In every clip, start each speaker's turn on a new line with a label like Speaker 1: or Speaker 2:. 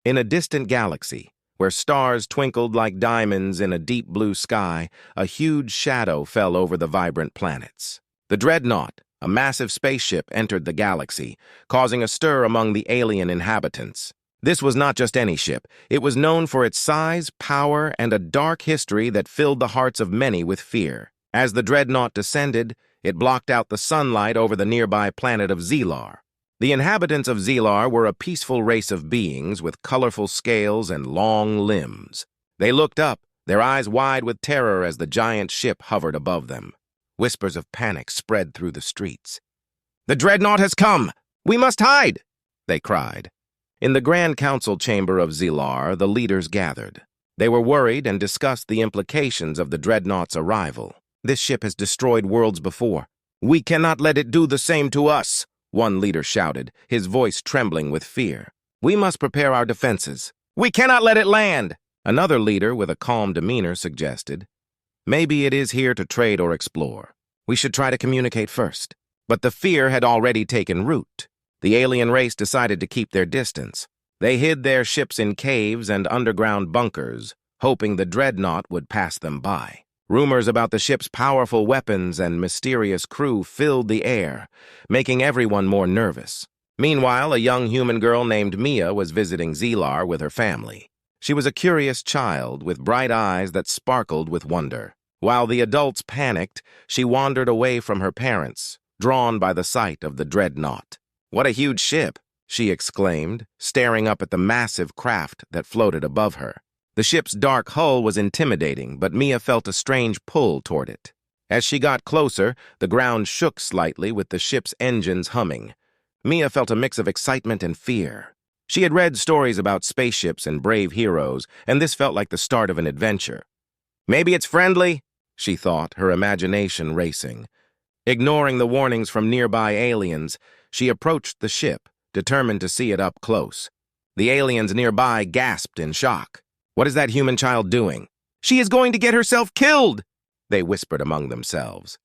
Speaker 1: In a distant galaxy, where stars twinkled like diamonds in a deep blue sky, a huge shadow fell over the vibrant planets. The Dreadnought, a massive spaceship, entered the galaxy, causing a stir among the alien inhabitants. This was not just any ship. It was known for its size, power, and a dark history that filled the hearts of many with fear. As the Dreadnought descended, it blocked out the sunlight over the nearby planet of Zelar. The inhabitants of Zelar were a peaceful race of beings with colorful scales and long limbs. They looked up, their eyes wide with terror as the giant ship hovered above them. Whispers of panic spread through the streets. "The Dreadnought has come! We must hide!" they cried. In the Grand Council chamber of Zelar, the leaders gathered. They were worried and discussed the implications of the Dreadnought's arrival. "This ship has destroyed worlds before. We cannot let it do the same to us," one leader shouted, his voice trembling with fear. "We must prepare our defenses. We cannot let it land," another leader with a calm demeanor suggested. "Maybe it is here to trade or explore. We should try to communicate first." But the fear had already taken root. The alien race decided to keep their distance. They hid their ships in caves and underground bunkers, hoping the Dreadnought would pass them by. Rumors about the ship's powerful weapons and mysterious crew filled the air, making everyone more nervous. Meanwhile, a young human girl named Mia was visiting Zelar with her family. She was a curious child with bright eyes that sparkled with wonder. While the adults panicked, she wandered away from her parents, drawn by the sight of the Dreadnought. "What a huge ship!" she exclaimed, staring up at the massive craft that floated above her. The ship's dark hull was intimidating, but Mia felt a strange pull toward it. As she got closer, the ground shook slightly with the ship's engines humming. Mia felt a mix of excitement and fear. She had read stories about spaceships and brave heroes, and this felt like the start of an adventure. "Maybe it's friendly," she thought, her imagination racing. Ignoring the warnings from nearby aliens, she approached the ship, determined to see it up close. The aliens nearby gasped in shock. "What is that human child doing?" "She is going to get herself killed," they whispered among themselves.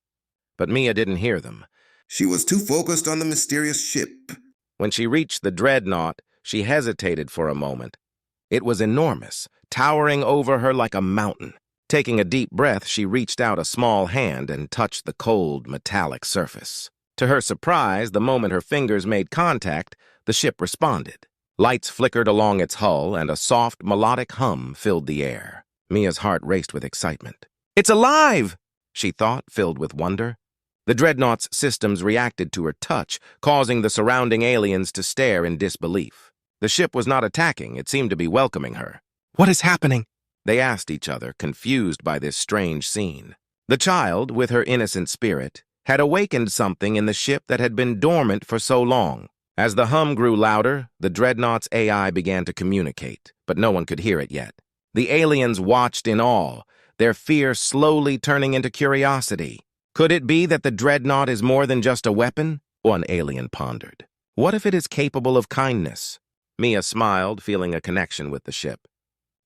Speaker 1: But Mia didn't hear them.
Speaker 2: She was too focused on the mysterious ship.
Speaker 1: When she reached the Dreadnought, she hesitated for a moment. It was enormous, towering over her like a mountain. Taking a deep breath, she reached out a small hand and touched the cold, metallic surface. To her surprise, the moment her fingers made contact, the ship responded. Lights flickered along its hull, and a soft, melodic hum filled the air. Mia's heart raced with excitement. "It's alive!" she thought, filled with wonder. The Dreadnought's systems reacted to her touch, causing the surrounding aliens to stare in disbelief. The ship was not attacking, it seemed to be welcoming her. "What is happening?" they asked each other, confused by this strange scene. The child, with her innocent spirit, had awakened something in the ship that had been dormant for so long. As the hum grew louder, the Dreadnought's AI began to communicate, but no one could hear it yet. The aliens watched in awe, their fear slowly turning into curiosity. Could it be that the Dreadnought is more than just a weapon? One alien pondered. What if it is capable of kindness? Mia smiled, feeling a connection with the ship.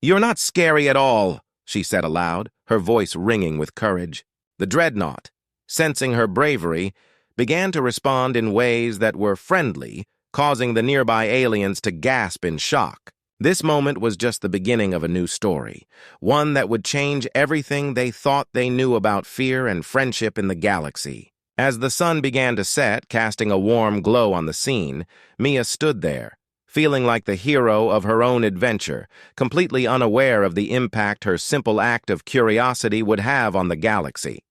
Speaker 1: "You're not scary at all," she said aloud, her voice ringing with courage. The Dreadnought, sensing her bravery, began to respond in ways that were friendly, causing the nearby aliens to gasp in shock. This moment was just the beginning of a new story, one that would change everything they thought they knew about fear and friendship in the galaxy. As the sun began to set, casting a warm glow on the scene, Mia stood there, feeling like the hero of her own adventure, completely unaware of the impact her simple act of curiosity would have on the galaxy.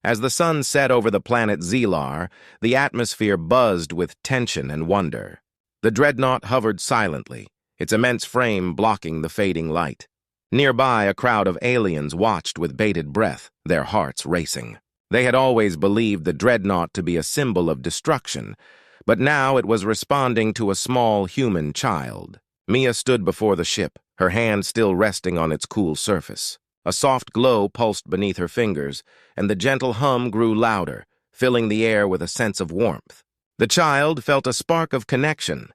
Speaker 1: As the sun set over the planet Zelar, the atmosphere buzzed with tension and wonder. The Dreadnought hovered silently, its immense frame blocking the fading light. Nearby, a crowd of aliens watched with bated breath, their hearts racing. They had always believed the Dreadnought to be a symbol of destruction, but now it was responding to a small human child. Mia stood before the ship, her hand still resting on its cool surface. A soft glow pulsed beneath her fingers, and the gentle hum grew louder, filling the air with a sense of warmth. The child felt a spark of connection,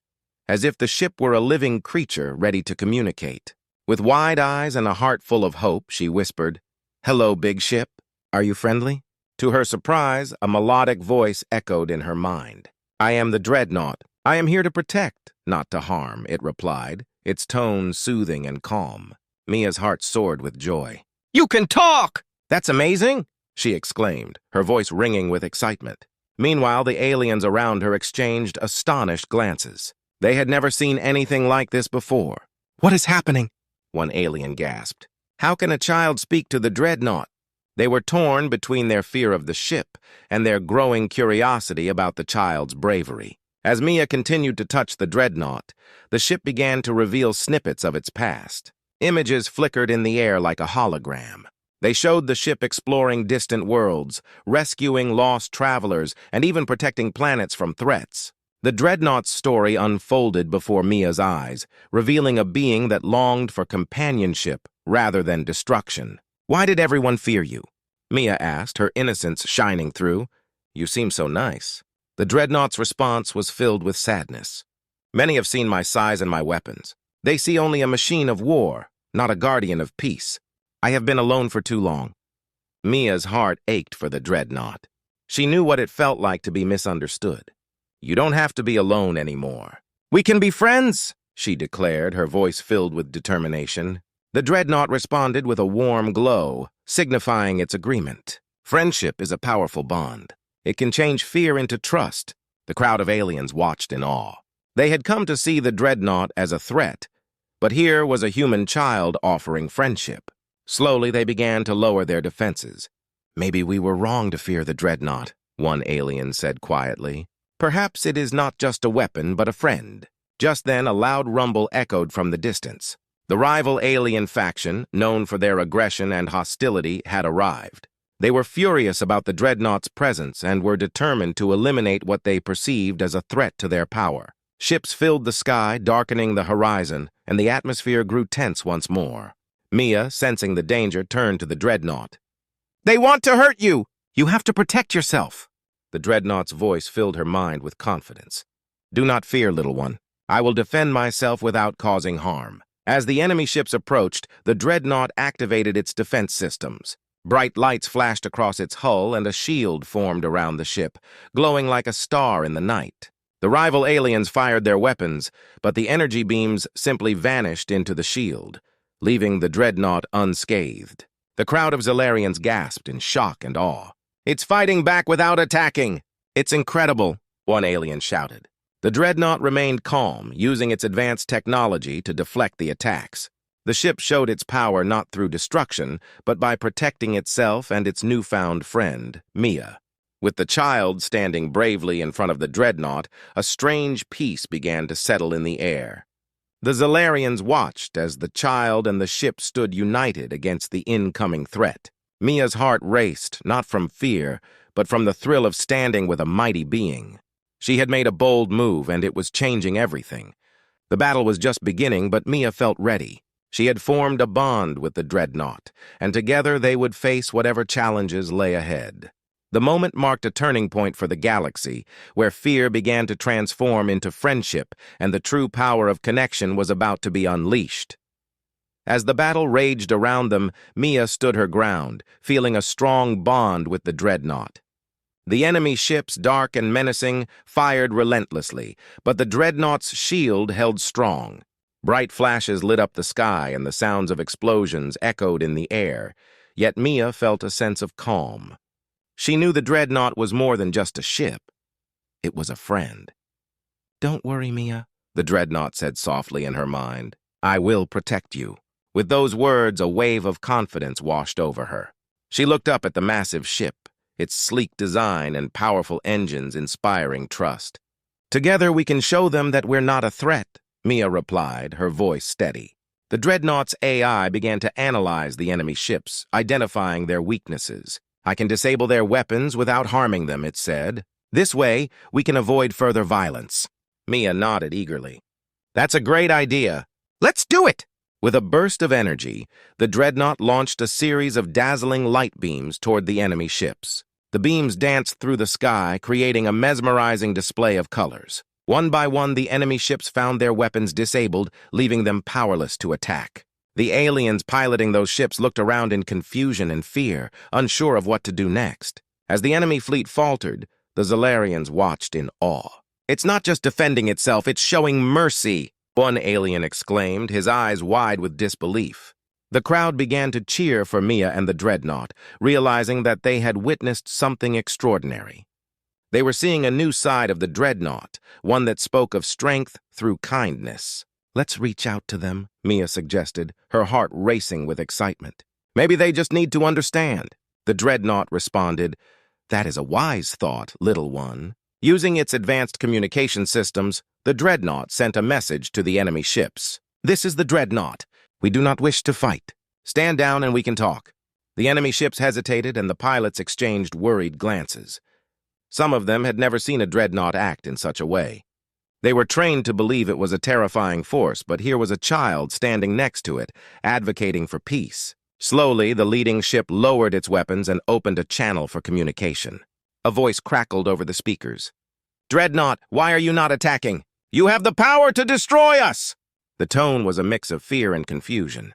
Speaker 1: as if the ship were a living creature ready to communicate. With wide eyes and a heart full of hope, she whispered, "Hello, big ship. Are you friendly?" To her surprise, a melodic voice echoed in her mind. "I am the Dreadnought. I am here to protect, not to harm," it replied, its tone soothing and calm. Mia's heart soared with joy.
Speaker 3: You can talk!
Speaker 1: "That's amazing!" she exclaimed, her voice ringing with excitement. Meanwhile, the aliens around her exchanged astonished glances. They had never seen anything like this before.
Speaker 3: What is happening?
Speaker 1: One alien gasped. How can a child speak to the Dreadnought? They were torn between their fear of the ship and their growing curiosity about the child's bravery. As Mia continued to touch the Dreadnought, the ship began to reveal snippets of its past. Images flickered in the air like a hologram. They showed the ship exploring distant worlds, rescuing lost travelers, and even protecting planets from threats. The Dreadnought's story unfolded before Mia's eyes, revealing a being that longed for companionship rather than destruction. "Why did everyone fear you?" Mia asked, her innocence shining through. "You seem so nice." The Dreadnought's response was filled with sadness. "Many have seen my size and my weapons. They see only a machine of war, not a guardian of peace. I have been alone for too long." Mia's heart ached for the Dreadnought. She knew what it felt like to be misunderstood. "You don't have to be alone anymore. We can be friends," she declared, her voice filled with determination. The Dreadnought responded with a warm glow, signifying its agreement. Friendship is a powerful bond. It can change fear into trust. The crowd of aliens watched in awe. They had come to see the Dreadnought as a threat, but here was a human child offering friendship. Slowly, they began to lower their defenses. "Maybe we were wrong to fear the Dreadnought," one alien said quietly. "Perhaps it is not just a weapon, but a friend." Just then, a loud rumble echoed from the distance. The rival alien faction, known for their aggression and hostility, had arrived. They were furious about the Dreadnought's presence and were determined to eliminate what they perceived as a threat to their power. Ships filled the sky, darkening the horizon, and the atmosphere grew tense once more. Mia, sensing the danger, turned to the Dreadnought. "They want to hurt you! You have to protect yourself!" The Dreadnought's voice filled her mind with confidence. "Do not fear, little one. I will defend myself without causing harm." As the enemy ships approached, the Dreadnought activated its defense systems. Bright lights flashed across its hull and a shield formed around the ship, glowing like a star in the night. The rival aliens fired their weapons, but the energy beams simply vanished into the shield, leaving the Dreadnought unscathed. The crowd of Zalarians gasped in shock and awe. "It's fighting back without attacking! It's incredible!" one alien shouted. The Dreadnought remained calm, using its advanced technology to deflect the attacks. The ship showed its power not through destruction, but by protecting itself and its newfound friend, Mia. With the child standing bravely in front of the Dreadnought, a strange peace began to settle in the air. The Zalarians watched as the child and the ship stood united against the incoming threat. Mia's heart raced, not from fear, but from the thrill of standing with a mighty being. She had made a bold move, and it was changing everything. The battle was just beginning, but Mia felt ready. She had formed a bond with the Dreadnought, and together they would face whatever challenges lay ahead. The moment marked a turning point for the galaxy, where fear began to transform into friendship, and the true power of connection was about to be unleashed. As the battle raged around them, Mia stood her ground, feeling a strong bond with the Dreadnought. The enemy ships, dark and menacing, fired relentlessly, but the Dreadnought's shield held strong. Bright flashes lit up the sky, and the sounds of explosions echoed in the air, yet Mia felt a sense of calm. She knew the Dreadnought was more than just a ship. It was a friend. "Don't worry, Mia," the Dreadnought said softly in her mind. "I will protect you." With those words, a wave of confidence washed over her. She looked up at the massive ship, its sleek design and powerful engines inspiring trust. "Together we can show them that we're not a threat," Mia replied, her voice steady. The Dreadnought's AI began to analyze the enemy ships, identifying their weaknesses. "I can disable their weapons without harming them," it said. "This way, we can avoid further violence." Mia nodded eagerly. "That's a great idea. Let's do it!" With a burst of energy, the Dreadnought launched a series of dazzling light beams toward the enemy ships. The beams danced through the sky, creating a mesmerizing display of colors. One by one, the enemy ships found their weapons disabled, leaving them powerless to attack. The aliens piloting those ships looked around in confusion and fear, unsure of what to do next. As the enemy fleet faltered, the Zalarians watched in awe. "It's not just defending itself, it's showing mercy," one alien exclaimed, his eyes wide with disbelief. The crowd began to cheer for Mia and the Dreadnought, realizing that they had witnessed something extraordinary. They were seeing a new side of the Dreadnought, one that spoke of strength through kindness. "Let's reach out to them," Mia suggested, her heart racing with excitement. "Maybe they just need to understand." The Dreadnought responded, "That is a wise thought, little one." Using its advanced communication systems, the Dreadnought sent a message to the enemy ships. "This is the Dreadnought. We do not wish to fight. Stand down and we can talk." The enemy ships hesitated and the pilots exchanged worried glances. Some of them had never seen a Dreadnought act in such a way. They were trained to believe it was a terrifying force, but here was a child standing next to it, advocating for peace. Slowly, the leading ship lowered its weapons and opened a channel for communication. A voice crackled over the speakers. "Dreadnought, why are you not attacking? You have the power to destroy us!" The tone was a mix of fear and confusion.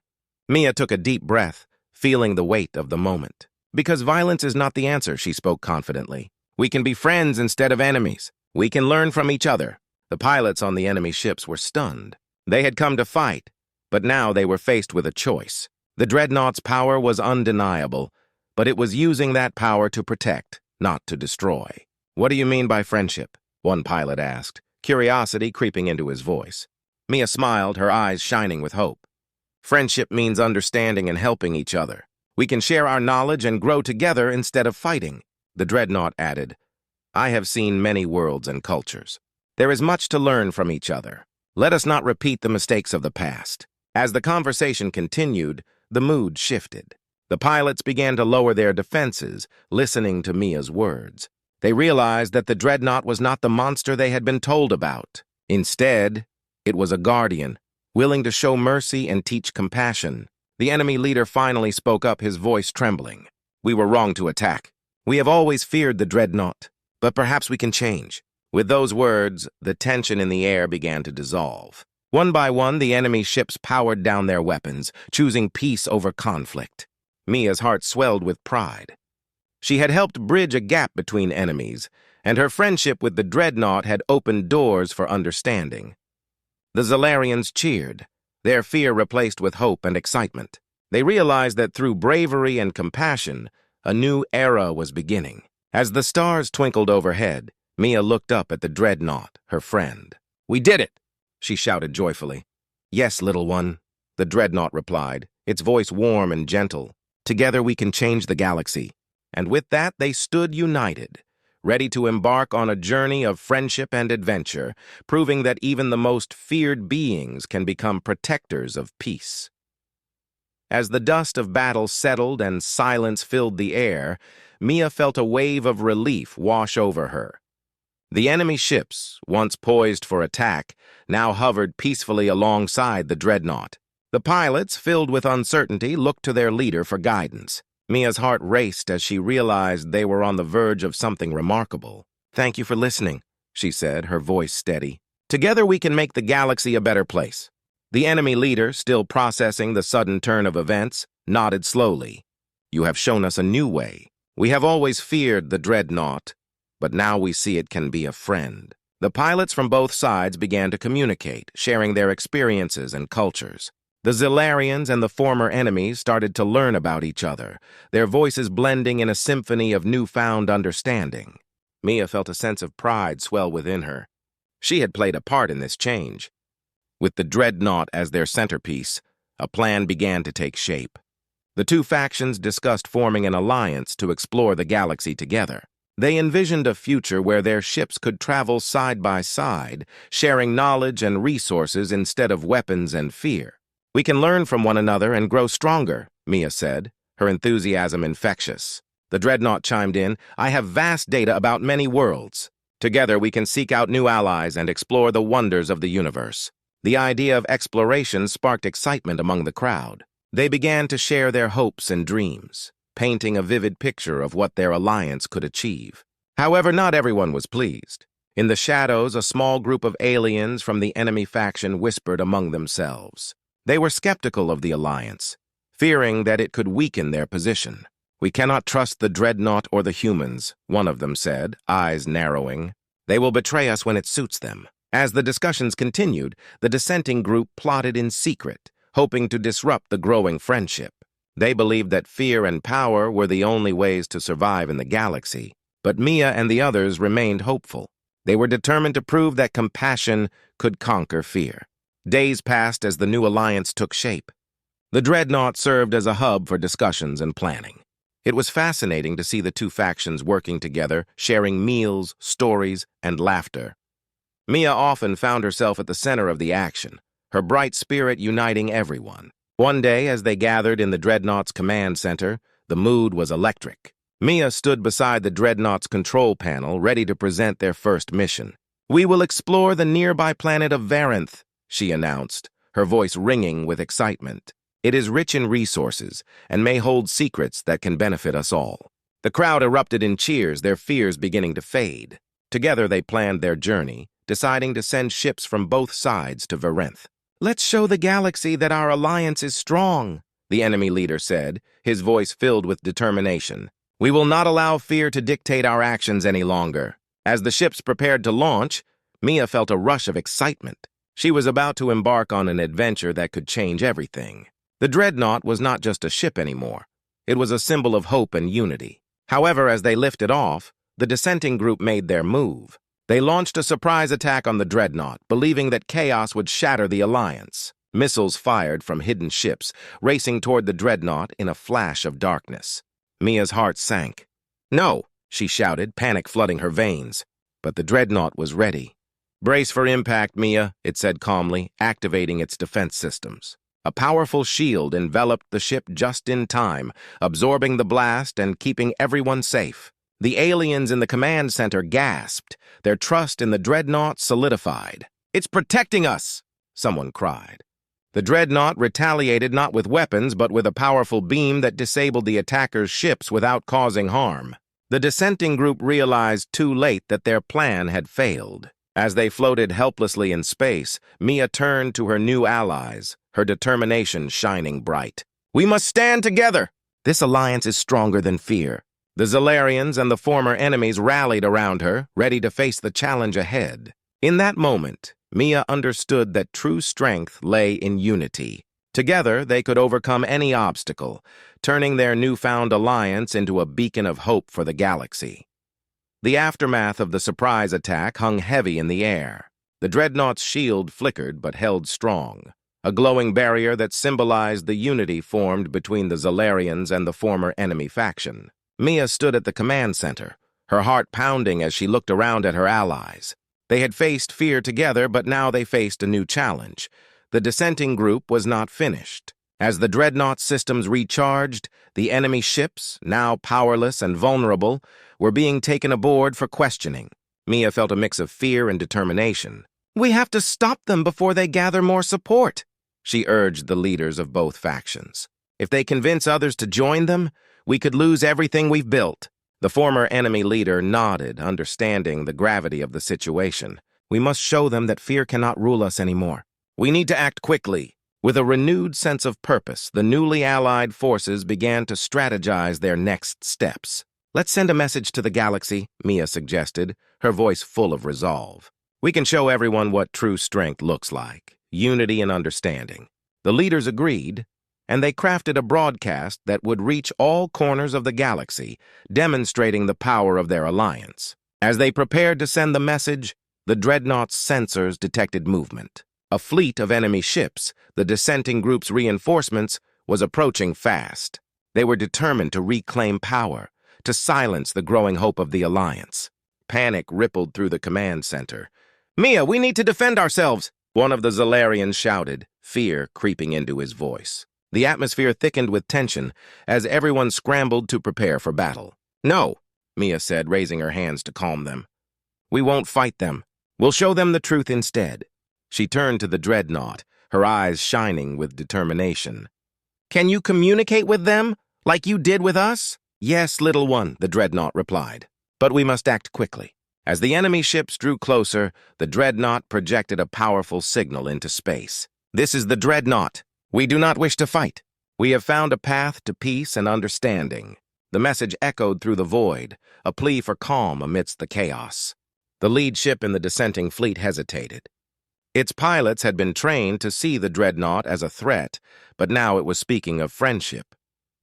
Speaker 1: Mia took a deep breath, feeling the weight of the moment. "Because violence is not the answer," she spoke confidently. "We can be friends instead of enemies. We can learn from each other." The pilots on the enemy ships were stunned. They had come to fight, but now they were faced with a choice. The Dreadnought's power was undeniable, but it was using that power to protect, not to destroy. "What do you mean by friendship?" one pilot asked, curiosity creeping into his voice. Mia smiled, her eyes shining with hope. "Friendship means understanding and helping each other. We can share our knowledge and grow together instead of fighting." The Dreadnought added, "I have seen many worlds and cultures. There is much to learn from each other. Let us not repeat the mistakes of the past." As the conversation continued, the mood shifted. The pilots began to lower their defenses, listening to Mia's words. They realized that the Dreadnought was not the monster they had been told about. Instead, it was a guardian, willing to show mercy and teach compassion. The enemy leader finally spoke up, his voice trembling. "We were wrong to attack. We have always feared the Dreadnought, but perhaps we can change." With those words, the tension in the air began to dissolve. One by one, the enemy ships powered down their weapons, choosing peace over conflict. Mia's heart swelled with pride. She had helped bridge a gap between enemies, and her friendship with the Dreadnought had opened doors for understanding. The Zalarians cheered, their fear replaced with hope and excitement. They realized that through bravery and compassion, a new era was beginning. As the stars twinkled overhead, Mia looked up at the Dreadnought, her friend. "We did it!" she shouted joyfully. "Yes, little one," the Dreadnought replied, its voice warm and gentle. "Together we can change the galaxy." And with that, they stood united, ready to embark on a journey of friendship and adventure, proving that even the most feared beings can become protectors of peace. As the dust of battle settled and silence filled the air, Mia felt a wave of relief wash over her. The enemy ships, once poised for attack, now hovered peacefully alongside the Dreadnought. The pilots, filled with uncertainty, looked to their leader for guidance. Mia's heart raced as she realized they were on the verge of something remarkable. "Thank you for listening," she said, her voice steady. "Together we can make the galaxy a better place." The enemy leader, still processing the sudden turn of events, nodded slowly. "You have shown us a new way. We have always feared the Dreadnought, but now we see it can be a friend." The pilots from both sides began to communicate, sharing their experiences and cultures. The Zalarians and the former enemies started to learn about each other, their voices blending in a symphony of newfound understanding. Mia felt a sense of pride swell within her. She had played a part in this change. With the Dreadnought as their centerpiece, a plan began to take shape. The two factions discussed forming an alliance to explore the galaxy together. They envisioned a future where their ships could travel side by side, sharing knowledge and resources instead of weapons and fear. "We can learn from one another and grow stronger," Mia said, her enthusiasm infectious. The Dreadnought chimed in, "I have vast data about many worlds. Together we can seek out new allies and explore the wonders of the universe." The idea of exploration sparked excitement among the crowd. They began to share their hopes and dreams, painting a vivid picture of what their alliance could achieve. However, not everyone was pleased. In the shadows, a small group of aliens from the enemy faction whispered among themselves. They were skeptical of the alliance, fearing that it could weaken their position. "We cannot trust the Dreadnought or the humans," one of them said, eyes narrowing. "They will betray us when it suits them." As the discussions continued, the dissenting group plotted in secret, hoping to disrupt the growing friendship. They believed that fear and power were the only ways to survive in the galaxy, but Mia and the others remained hopeful. They were determined to prove that compassion could conquer fear. Days passed as the new alliance took shape. The Dreadnought served as a hub for discussions and planning. It was fascinating to see the two factions working together, sharing meals, stories, and laughter. Mia often found herself at the center of the action, her bright spirit uniting everyone. One day, as they gathered in the Dreadnought's command center, the mood was electric. Mia stood beside the Dreadnought's control panel, ready to present their first mission. "We will explore the nearby planet of Varanth," she announced, her voice ringing with excitement. "It is rich in resources and may hold secrets that can benefit us all." The crowd erupted in cheers, their fears beginning to fade. Together they planned their journey, deciding to send ships from both sides to Varanth. "Let's show the galaxy that our alliance is strong," the enemy leader said, his voice filled with determination. "We will not allow fear to dictate our actions any longer." As the ships prepared to launch, Mia felt a rush of excitement. She was about to embark on an adventure that could change everything. The Dreadnought was not just a ship anymore. It was a symbol of hope and unity. However, as they lifted off, the dissenting group made their move. They launched a surprise attack on the Dreadnought, believing that chaos would shatter the alliance. Missiles fired from hidden ships, racing toward the Dreadnought in a flash of darkness. Mia's heart sank. "No!" she shouted, panic flooding her veins. But the Dreadnought was ready. "Brace for impact, Mia," it said calmly, activating its defense systems. A powerful shield enveloped the ship just in time, absorbing the blast and keeping everyone safe. The aliens in the command center gasped, their trust in the Dreadnought solidified. "It's protecting us!" someone cried. The Dreadnought retaliated not with weapons, but with a powerful beam that disabled the attackers' ships without causing harm. The dissenting group realized too late that their plan had failed. As they floated helplessly in space, Mia turned to her new allies, her determination shining bright. "We must stand together! This alliance is stronger than fear." The Zalarians and the former enemies rallied around her, ready to face the challenge ahead. In that moment, Mia understood that true strength lay in unity. Together, they could overcome any obstacle, turning their newfound alliance into a beacon of hope for the galaxy. The aftermath of the surprise attack hung heavy in the air. The Dreadnought's shield flickered but held strong, a glowing barrier that symbolized the unity formed between the Zalarians and the former enemy faction. Mia stood at the command center, her heart pounding as she looked around at her allies. They had faced fear together, but now they faced a new challenge. The dissenting group was not finished. As the Dreadnought systems recharged, the enemy ships, now powerless and vulnerable, were being taken aboard for questioning. Mia felt a mix of fear and determination. "We have to stop them before they gather more support," she urged the leaders of both factions. "If they convince others to join them, we could lose everything we've built." The former enemy leader nodded, understanding the gravity of the situation. "We must show them that fear cannot rule us anymore. We need to act quickly." With a renewed sense of purpose, the newly allied forces began to strategize their next steps. "Let's send a message to the galaxy," Mia suggested, her voice full of resolve. "We can show everyone what true strength looks like, unity and understanding." The leaders agreed, and they crafted a broadcast that would reach all corners of the galaxy, demonstrating the power of their alliance. As they prepared to send the message, the Dreadnought's sensors detected movement. A fleet of enemy ships, the dissenting group's reinforcements, was approaching fast. They were determined to reclaim power, to silence the growing hope of the alliance. Panic rippled through the command center. "Mia, we need to defend ourselves!" one of the Zalarians shouted, fear creeping into his voice. The atmosphere thickened with tension as everyone scrambled to prepare for battle. "No," Mia said, raising her hands to calm them. "We won't fight them. We'll show them the truth instead." She turned to the Dreadnought, her eyes shining with determination. "Can you communicate with them, like you did with us?" "Yes, little one," the Dreadnought replied. "But we must act quickly." As the enemy ships drew closer, the Dreadnought projected a powerful signal into space. "This is the Dreadnought. We do not wish to fight. We have found a path to peace and understanding." The message echoed through the void, a plea for calm amidst the chaos. The lead ship in the dissenting fleet hesitated. Its pilots had been trained to see the Dreadnought as a threat, but now it was speaking of friendship.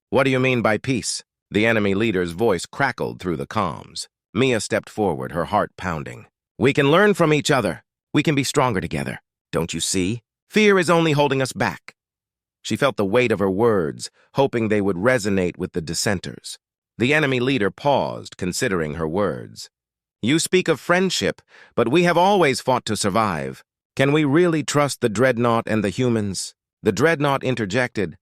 Speaker 1: "What do you mean by peace?" The enemy leader's voice crackled through the comms. Mia stepped forward, her heart pounding. "We can learn from each other. We can be stronger together. Don't you see? Fear is only holding us back." She felt the weight of her words, hoping they would resonate with the dissenters. The enemy leader paused, considering her words. "You speak of friendship, but we have always fought to survive. Can we really trust the Dreadnought and the humans?" The Dreadnought interjected,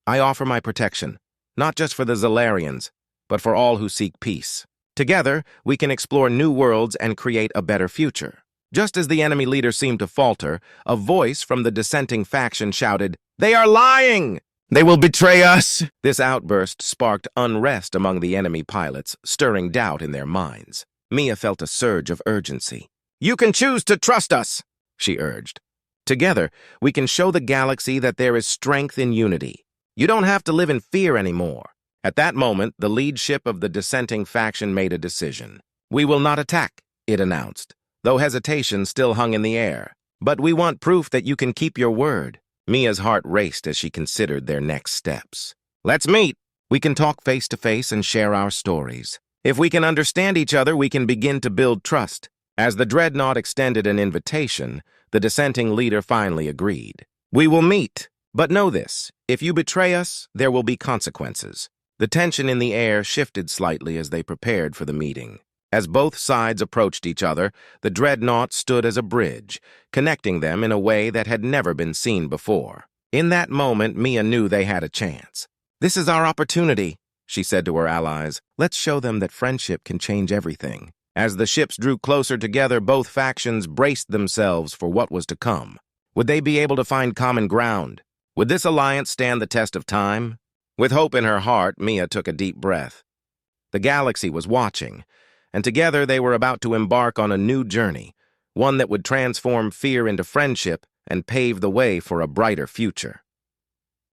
Speaker 1: "I offer my protection, not just for the Zalarians, but for all who seek peace. Together, we can explore new worlds and create a better future." Just as the enemy leader seemed to falter, a voice from the dissenting faction shouted, "They are lying! They will betray us!" This outburst sparked unrest among the enemy pilots, stirring doubt in their minds. Mia felt a surge of urgency. "You can choose to trust us," she urged. "Together, we can show the galaxy that there is strength in unity. You don't have to live in fear anymore." At that moment, the lead ship of the dissenting faction made a decision. "We will not attack," it announced, though hesitation still hung in the air. "But we want proof that you can keep your word." Mia's heart raced as she considered their next steps. "Let's meet. We can talk face to face and share our stories. If we can understand each other, we can begin to build trust." As the Dreadnought extended an invitation, the dissenting leader finally agreed. "We will meet, but know this, if you betray us, there will be consequences." The tension in the air shifted slightly as they prepared for the meeting. As both sides approached each other, the Dreadnought stood as a bridge, connecting them in a way that had never been seen before. In that moment, Mia knew they had a chance. "This is our opportunity," she said to her allies. "Let's show them that friendship can change everything." As the ships drew closer together, both factions braced themselves for what was to come. Would they be able to find common ground? Would this alliance stand the test of time? With hope in her heart, Mia took a deep breath. The galaxy was watching, and together they were about to embark on a new journey, one that would transform fear into friendship and pave the way for a brighter future.